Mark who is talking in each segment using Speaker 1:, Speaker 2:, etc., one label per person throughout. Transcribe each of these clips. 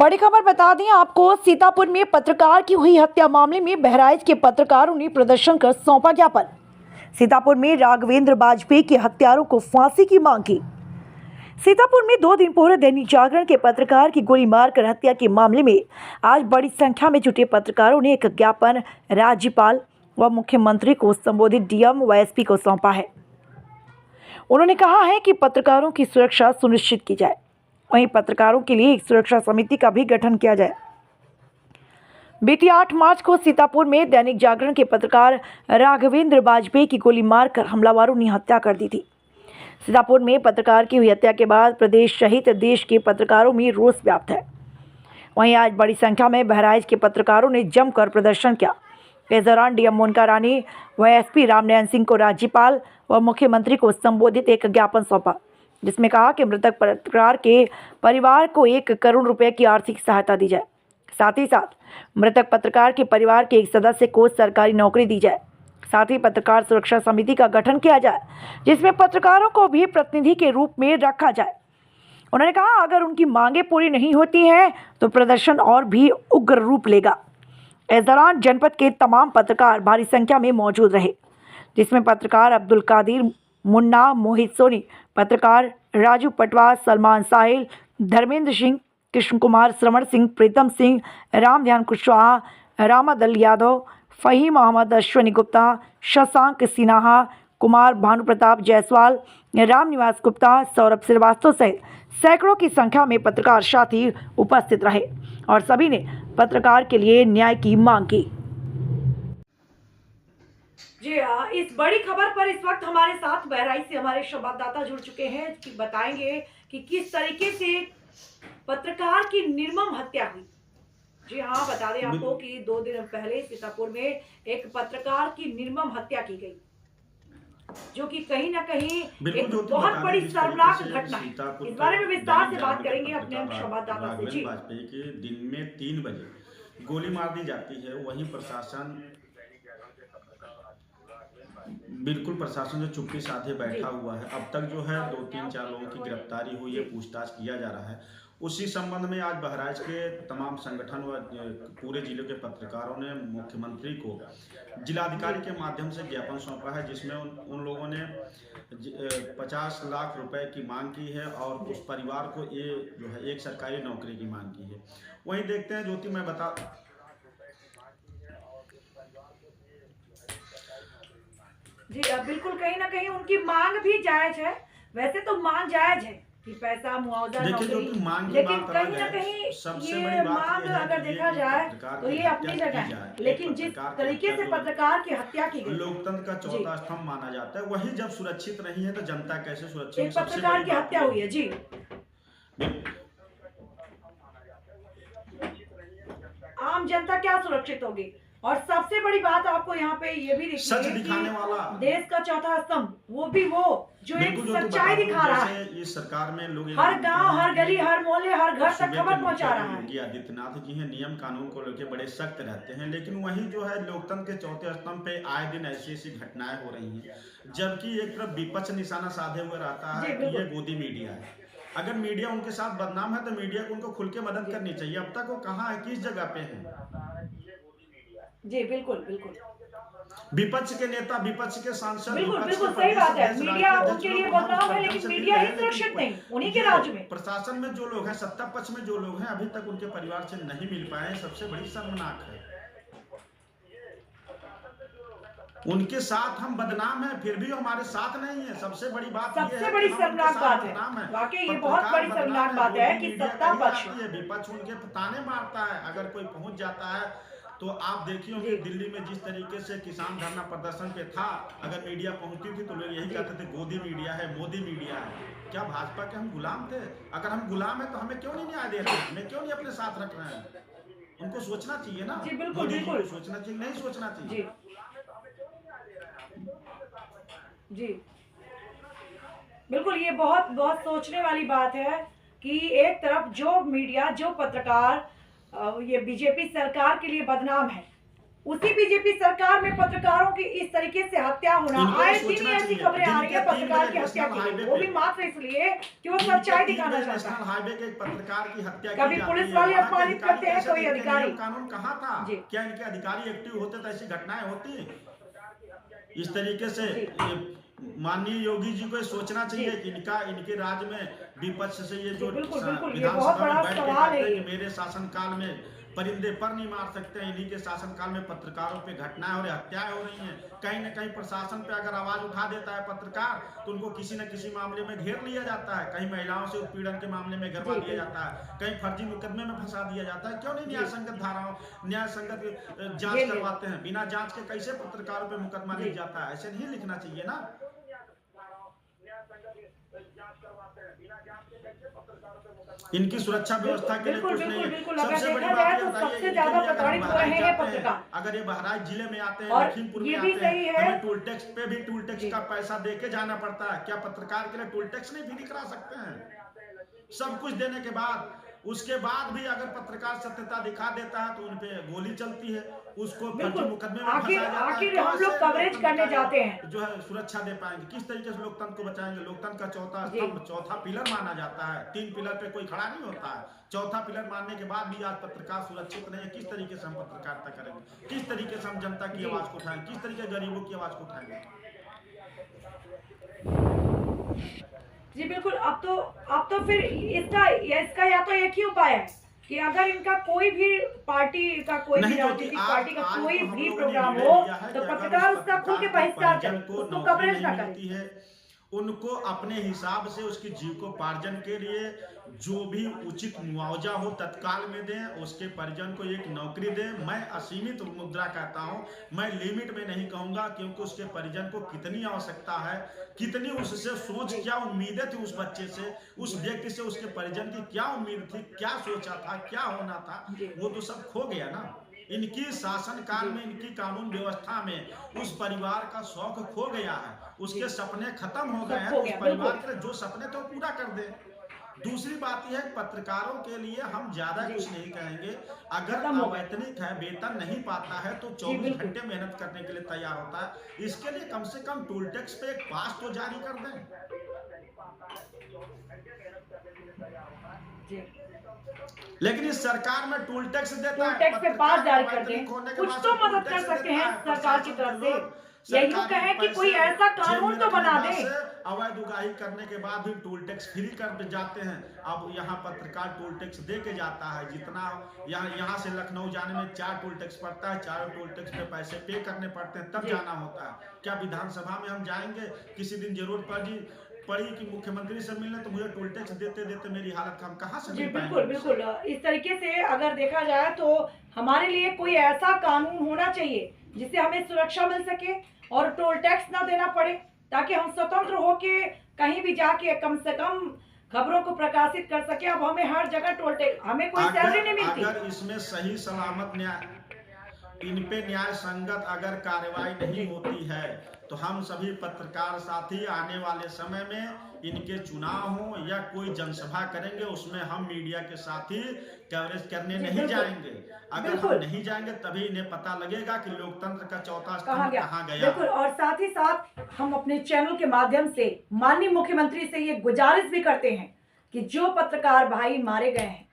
Speaker 1: बड़ी खबर बता दें आपको, सीतापुर में पत्रकार की हुई हत्या मामले में बहराइच के पत्रकारों ने प्रदर्शन कर सौंपा ज्ञापन। सीतापुर में राघवेंद्र बाजपेयी के हत्यारों को फांसी की मांग की। सीतापुर में 2 दिन पूर्व दैनिक जागरण के पत्रकार की गोली मारकर हत्या के मामले में आज बड़ी संख्या में जुटे पत्रकारों ने एक ज्ञापन राज्यपाल व मुख्यमंत्री को संबोधित डीएम व एसपी को सौंपा है। उन्होंने कहा है कि पत्रकारों की सुरक्षा सुनिश्चित की जाए, वहीं पत्रकारों के लिए एक सुरक्षा समिति का भी गठन किया जाए। बीती 8 मार्च को सीतापुर में दैनिक जागरण के पत्रकार राघवेंद्र बाजपेयी की गोली मारकर हमलावरों ने हत्या कर दी थी। सीतापुर में पत्रकार की हुई हत्या के बाद प्रदेश सहित देश के पत्रकारों में रोष व्याप्त है। वहीं आज बड़ी संख्या में बहराइच के पत्रकारों ने जमकर प्रदर्शन किया। इस दौरान डीएम मोनिका रानी व एसपी रामनयन सिंह को राज्यपाल व मुख्यमंत्री को संबोधित एक ज्ञापन सौंपा, जिसमें कहा कि मृतक पत्रकार के परिवार को 1 करोड़ रुपए की आर्थिक सहायता दी जाए। साथ ही साथ मृतक पत्रकार के परिवार के एक सदस्य को सरकारी नौकरी दी जाए। साथ ही पत्रकार सुरक्षा समिति का गठन किया जाए, जिसमें पत्रकारों को भी प्रतिनिधि के रूप में रखा जाए। उन्होंने कहा, अगर उनकी मांगें पूरी नहीं होती हैं तो प्रदर्शन और भी उग्र रूप लेगा। इस दौरान जनपद के तमाम पत्रकार भारी संख्या में मौजूद रहे, जिसमें पत्रकार अब्दुल कादिर मुन्ना, मोहित सोनी, पत्रकार राजू पटवा, सलमान साहिल, धर्मेंद्र सिंह, कृष्ण कुमार, श्रवण सिंह, प्रीतम सिंह, राम ध्यान कुशवाहा, रामादल यादव, फहीम अहमद, अश्विनी गुप्ता, शशांक सिन्हा, कुमार भानु प्रताप जायसवाल, रामनिवास गुप्ता, सौरभ श्रीवास्तव सहित सैकड़ों की संख्या में पत्रकार साथी उपस्थित रहे और सभी ने पत्रकार के लिए न्याय की मांग की। जी हाँ, इस बड़ी खबर पर इस वक्त हमारे साथ बहराइच से हमारे संवाददाता जुड़ चुके हैं कि बताएंगे कि किस तरीके से पत्रकार की निर्मम हत्या हुई। जी हाँ, बता दें आपको कि 2 दिन पहले सीतापुर में एक पत्रकार की निर्मम हत्या की गई, जो कि कहीं ना कहीं एक बहुत बड़ी शर्मनाक घटना है। इस बारे में विस्तार से बात करेंगे अपने संवाददाता से। जी,
Speaker 2: वाजपेयी के दिन में 3 बजे गोली मार दी जाती है, वहीं प्रशासन जो चुप्पी साधे बैठा हुआ है। अब तक जो है 2-3-4 लोगों की गिरफ्तारी हुई है, पूछताछ किया जा रहा है। उसी संबंध में आज बहराइच के तमाम संगठन व पूरे जिले के पत्रकारों ने मुख्यमंत्री को जिलाधिकारी के माध्यम से ज्ञापन सौंपा है, जिसमें उन लोगों ने 50 लाख रुपए की मांग की है और उस परिवार को ये जो है एक सरकारी नौकरी की मांग की है। वहीं देखते हैं ज्योति, मैं बता
Speaker 1: जी बिल्कुल, कहीं ना कहीं उनकी मांग भी जायज है। वैसे तो मांग जायज है कि पैसा, मुआवजा, नौकरी, लेकिन कहीं ना कहीं ये मांग अगर देखा जाए तो ये अपनी जगह है। लेकिन जिस तरीके से पत्रकार की हत्या की गई,
Speaker 2: लोकतंत्र का चौथा स्तंभ माना जाता है, वही जब सुरक्षित नहीं है तो जनता कैसे सुरक्षित?
Speaker 1: एक पत्रकार की हत्या हुई है। जी, आम जनता क्या सुरक्षित होगी? और सबसे बड़ी बात आपको यहाँ पे ये भी
Speaker 2: सच दिखाने वाला
Speaker 1: देश का चौथा स्तंभ, वो भी वो जो एक सच्चाई दिखा रहा है।
Speaker 2: इस सरकार में लोग
Speaker 1: हर गांव, हर गली, हर मोहल्ले, हर घर तक खबर पहुंचा रहा है।
Speaker 2: योगी आदित्यनाथ जी हैं, नियम कानून को लेकर बड़े सख्त रहते हैं, लेकिन वही जो है लोकतंत्र के चौथे स्तंभ पे आए दिन ऐसी घटनाएं हो रही हैं, जबकि एक तरफ विपक्ष निशाना साधे हुए रहता है कि ये गोदी मीडिया है। अगर मीडिया उनके साथ बदनाम है तो मीडिया को उनको खुल के मदद करनी चाहिए। अब तक वो कहाँ है, किस जगह पे है?
Speaker 1: जी बिल्कुल बिल्कुल,
Speaker 2: विपक्ष के नेता, विपक्ष के सांसद,
Speaker 1: बिल्कुल सही बात है। मीडिया उनके लिए बदनाम है, लेकिन मीडिया ही सुरक्षित नहीं उन्हीं के राज्य में।
Speaker 2: प्रशासन में जो लोग हैं, सत्ता पक्ष में जो लोग हैं, अभी तक उनके परिवार से नहीं मिल पाए, सबसे बड़ी शर्मनाक है। उनके साथ हम बदनाम हैं, फिर भी हमारे साथ नहीं है। सबसे बड़ी बात,
Speaker 1: सबसे बड़ी शर्मनाक बात है, वाकई ये बहुत बड़ी शर्मनाक बात है कि सत्ता पक्ष,
Speaker 2: विपक्ष उनके ताने मारता है। अगर कोई पहुंच जाता है तो आप देखिए कि दिल्ली में जिस तरीके से किसान धरना प्रदर्शन पे था, अगर मीडिया पहुंचती थी तो लोग यही कहते थे गोदी मीडिया है, मोदी मीडिया है। क्या भाजपा के हम गुलाम थे? अगर हम गुलाम है तो हमें क्यों नहीं न्याय दे रहे हैं, हमें क्यों नहीं अपने साथ रख रहे हैं? उनको सोचना चाहिए ना।
Speaker 1: जी बिल्कुल बिल्कुल,
Speaker 2: सोचना चाहिए, नहीं सोचना चाहिए।
Speaker 1: जी बिल्कुल, ये बहुत सोचने वाली बात है कि एक तरफ जो मीडिया, जो पत्रकार ये बीजेपी सरकार के लिए बदनाम है, उसी बीजेपी सरकार में पत्रकारों की इस तरीके से हत्या होना,
Speaker 2: इनको
Speaker 1: आए
Speaker 2: सोचना
Speaker 1: दिन ऐसी
Speaker 2: चाहिए।
Speaker 1: खबरें आ रही है
Speaker 2: जिनके 3
Speaker 1: पत्रकार की
Speaker 2: बजे
Speaker 1: हत्या
Speaker 2: नेशनल
Speaker 1: की
Speaker 2: हाईवे
Speaker 1: गई, वो
Speaker 2: पे
Speaker 1: भी मात्र इसलिए कि वो
Speaker 2: इनके
Speaker 1: सच्चाई
Speaker 2: 3
Speaker 1: दिखाना
Speaker 2: बजे
Speaker 1: चाहता है।
Speaker 2: नेशनल हाईवे के एक पत्रकार की हत्या
Speaker 1: कभी
Speaker 2: की जाती
Speaker 1: पुलिस
Speaker 2: है।
Speaker 1: वाले
Speaker 2: वहाँ के
Speaker 1: अपमानित
Speaker 2: अधिकारी
Speaker 1: करते हैं,
Speaker 2: कैसे
Speaker 1: कोई
Speaker 2: देखते हैं?
Speaker 1: अधिकारी।
Speaker 2: नियम कानून कहाँ था?
Speaker 1: जी
Speaker 2: क्या इनके अधिकारी एक्टिव होते तो ऐसी घटनाएं होती? इस तरीके से
Speaker 1: जी
Speaker 2: ये माननीय योगी जी को ये सोचना
Speaker 1: जी
Speaker 2: चाहिए कि इनके राज्य में विपक्ष से ये
Speaker 1: जी,
Speaker 2: जो
Speaker 1: बिल्कुल बिल्कुल, ये बहुत
Speaker 2: विधानसभा
Speaker 1: बड़ा
Speaker 2: में बैठ के
Speaker 1: सवाल
Speaker 2: कहते
Speaker 1: है
Speaker 2: हैं
Speaker 1: ये।
Speaker 2: कि मेरे शासनकाल में परिंदे पर नहीं मार सकते हैं, इन्हीं के शासनकाल में पत्रकारों पे घटनाएं हो रही, हत्याएं हो रही हैं। कहीं ना कहीं प्रशासन पे अगर आवाज उठा देता है पत्रकार तो उनको किसी न किसी मामले में घेर लिया जाता है। कहीं महिलाओं से उत्पीड़न के मामले में घेरवा
Speaker 1: जी
Speaker 2: दिया जाता है, कहीं फर्जी मुकदमे में फंसा दिया जाता है। क्यों नहीं
Speaker 1: जी
Speaker 2: न्याय संगत जांच
Speaker 1: घेर लिया।
Speaker 2: करवाते हैं? बिना जांच के कैसे पत्रकारों पे मुकदमा
Speaker 1: जी
Speaker 2: लिख जाता है? ऐसे नहीं लिखना चाहिए ना। इनकी सुरक्षा व्यवस्था के लिए
Speaker 1: बिल्कुल
Speaker 2: कुछ नहीं
Speaker 1: बिल्कुल
Speaker 2: है।
Speaker 1: बिल्कुल, अगर
Speaker 2: सबसे बड़ी
Speaker 1: देखा
Speaker 2: बात
Speaker 1: जाए
Speaker 2: ये
Speaker 1: तो
Speaker 2: बताइए,
Speaker 1: सबसे
Speaker 2: इनके
Speaker 1: ज्यादा
Speaker 2: लिए अगर हम
Speaker 1: प्रताड़ित हो
Speaker 2: बहराइच
Speaker 1: रहे हैं
Speaker 2: जाते हैं,
Speaker 1: पत्रकार।
Speaker 2: अगर ये बहराइच जिले में आते हैं,
Speaker 1: और
Speaker 2: लखीमपुर
Speaker 1: ये
Speaker 2: में
Speaker 1: भी
Speaker 2: आते
Speaker 1: सही
Speaker 2: हैं,
Speaker 1: है
Speaker 2: हमें टोल टैक्स पे भी टोल टैक्स
Speaker 1: जी
Speaker 2: का पैसा दे के जाना पड़ता है। क्या पत्रकार के लिए टोल टैक्स नहीं फ्री करा सकते हैं? सब कुछ देने के बाद उसके बाद भी अगर पत्रकार सत्यता दिखा देता है तो उनपे गोली चलती है, उसको फर्जी
Speaker 1: बिल्कुल।
Speaker 2: मुकदमे में
Speaker 1: आखिर
Speaker 2: फंसाया जाता है।
Speaker 1: आखिर हम लोग
Speaker 2: कैसे
Speaker 1: कवरेज
Speaker 2: लोकतंत्र
Speaker 1: करने
Speaker 2: का
Speaker 1: जाते हैं
Speaker 2: जो है सुरक्षा दे पाएंगे? किस तरीके से लोकतंत्र को बचाएंगे? लोकतंत्र का चौथा
Speaker 1: जी
Speaker 2: स्तंभ, चौथा पिलर माना जाता है। 3 पिलर पे कोई खड़ा नहीं होता है। चौथा पिलर मानने के बाद भी आज पत्रकार सुरक्षित नहीं है। किस तरीके से हम पत्रकारिता करेंगे? किस तरीके से हम जनता की
Speaker 1: जी
Speaker 2: आवाज को उठाएंगे? किस तरीके से गरीबों की आवाज को उठाएंगे?
Speaker 1: जी बिल्कुल। अब तो फिर इसका या तो एक ही उपाय है कि अगर इनका कोई भी पार्टी का कोई भी
Speaker 2: नहीं, क्योंकि
Speaker 1: राजनीतिक
Speaker 2: आज
Speaker 1: पार्टी का
Speaker 2: आज
Speaker 1: कोई
Speaker 2: तो हम
Speaker 1: भी
Speaker 2: लोगों ने
Speaker 1: प्रोग्राम
Speaker 2: निर्णय
Speaker 1: हो
Speaker 2: लिया है
Speaker 1: तो
Speaker 2: कि अगर
Speaker 1: पत्रकार
Speaker 2: उस
Speaker 1: उसका खुल के
Speaker 2: पत्रकार के
Speaker 1: बहिष्कार
Speaker 2: परिजन
Speaker 1: करे,
Speaker 2: को
Speaker 1: उसको
Speaker 2: नौकरी
Speaker 1: कवरेज ना
Speaker 2: नहीं
Speaker 1: करे।
Speaker 2: मिलती है, उनको अपने हिसाब से उसकी जीविकोपार्जन के लिए जो भी उचित मुआवजा हो तत्काल में दें, उसके परिजन को एक नौकरी दें। मैं असीमित मुद्रा कहता हूं, मैं लिमिट में नहीं कहूंगा, क्योंकि उसके परिजन को कितनी आवश्यकता है, कितनी उससे सोच,
Speaker 1: जी
Speaker 2: क्या उम्मीदें थी उस बच्चे से, उस व्यक्ति से, उसके परिजन की क्या उम्मीद थी, क्या सोचा था, क्या होना था,
Speaker 1: जी
Speaker 2: वो तो सब खो गया ना। इनकी शासनकाल
Speaker 1: जी
Speaker 2: में, इनकी कानून व्यवस्था में उस परिवार का शौक खो गया है,
Speaker 1: जी
Speaker 2: उसके सपने खत्म हो गए
Speaker 1: सब
Speaker 2: हैं।
Speaker 1: हो
Speaker 2: तो उस
Speaker 1: गया
Speaker 2: परिवार
Speaker 1: बिल्कुल
Speaker 2: के लिए जो सपने थे वो पूरा कर दे। दूसरी बात यह है, पत्रकारों के लिए हम ज्यादा
Speaker 1: जी
Speaker 2: कुछ नहीं कहेंगे। अगर
Speaker 1: खत्म हो गया
Speaker 2: अवैतनिक है, वेतन नहीं पाता है तो
Speaker 1: जी
Speaker 2: 24
Speaker 1: बिल्कुल
Speaker 2: घंटे मेहनत करने के लिए तैयार होता है। इसके लिए कम से कम टोल टैक्स पे एक पास तो जारी कर दें।
Speaker 1: जी
Speaker 2: लेकिन इस सरकार में टोल टैक्स देता
Speaker 1: टोल
Speaker 2: है,
Speaker 1: टैक्स पे पास
Speaker 2: पत्रकार
Speaker 1: जारी कर दें,
Speaker 2: अवैतनिक होने के
Speaker 1: कुछ
Speaker 2: बाद
Speaker 1: तो
Speaker 2: टोल
Speaker 1: मदद कर
Speaker 2: टैक्स
Speaker 1: सकते
Speaker 2: देता
Speaker 1: हैं
Speaker 2: है।
Speaker 1: सरकार की
Speaker 2: प्रशासन
Speaker 1: तरफ
Speaker 2: के
Speaker 1: से,
Speaker 2: लोग
Speaker 1: या यूं
Speaker 2: सरकारी
Speaker 1: कहें कि
Speaker 2: पैसे
Speaker 1: कोई ऐसा
Speaker 2: जेब
Speaker 1: कानून
Speaker 2: में
Speaker 1: तो
Speaker 2: रखने
Speaker 1: बना
Speaker 2: के बाद
Speaker 1: दे।
Speaker 2: से अवैध उगाही करने के बाद भी टोल टैक्स फ्री कर जाते हैं। अब यहाँ पत्रकार टोल टैक्स दे के जाता है, जितना यहाँ से लखनऊ जाने में 4 टोल टैक्स पड़ता है, 4 टोल टैक्स पे पैसे पे करने पड़ते हैं, तब
Speaker 1: जी
Speaker 2: जाना होता है। क्या विधानसभा में हम जाएंगे? किसी दिन जरूरत पड़ी कि मुख्यमंत्री से मिलने, तो मुझे टोल टैक्स देते देते मेरी हालत, हम कहाँ से
Speaker 1: जी
Speaker 2: मिल
Speaker 1: बिल्कुल
Speaker 2: पाएंगे उनसे?
Speaker 1: बिल्कुल। इस तरीके से अगर देखा जाए तो हमारे लिए कोई ऐसा कानून होना चाहिए जिससे हमें सुरक्षा मिल सके और टोल टैक्स ना देना पड़े, ताकि हम स्वतंत्र होके कहीं भी जाके कम से कम खबरों को प्रकाशित कर सके। अब हमें हर जगह टोल टैक्स, हमें कोई सैलरी नहीं मिलती।
Speaker 2: अगर इसमें सही सलामत इन पे न्याय संगत अगर कार्रवाई नहीं होती है तो हम सभी पत्रकार साथी आने वाले समय में इनके चुनाव हो या कोई जनसभा करेंगे, उसमें हम मीडिया के साथी कवरेज करने
Speaker 1: जी,
Speaker 2: नहीं
Speaker 1: बिल्कुल
Speaker 2: जाएंगे। अगर हम
Speaker 1: बिल्कुल
Speaker 2: नहीं जाएंगे तभी इन्हें पता लगेगा कि लोकतंत्र का चौथा
Speaker 1: कहा
Speaker 2: स्तंभ
Speaker 1: गया
Speaker 2: कहाँ गया।
Speaker 1: बिल्कुल। और साथ ही साथ हम अपने चैनल के माध्यम से माननीय मुख्यमंत्री से ये गुजारिश भी करते हैं कि जो पत्रकार भाई मारे गए हैं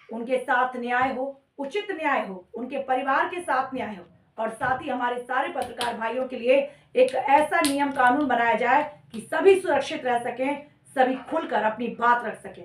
Speaker 1: उनके साथ न्याय हो, उचित न्याय हो, उनके परिवार के साथ न्याय हो, और साथ ही हमारे सारे पत्रकार भाइयों के लिए एक ऐसा नियम कानून बनाया जाए कि सभी सुरक्षित रह सकें, सभी खुलकर अपनी बात रख सकें।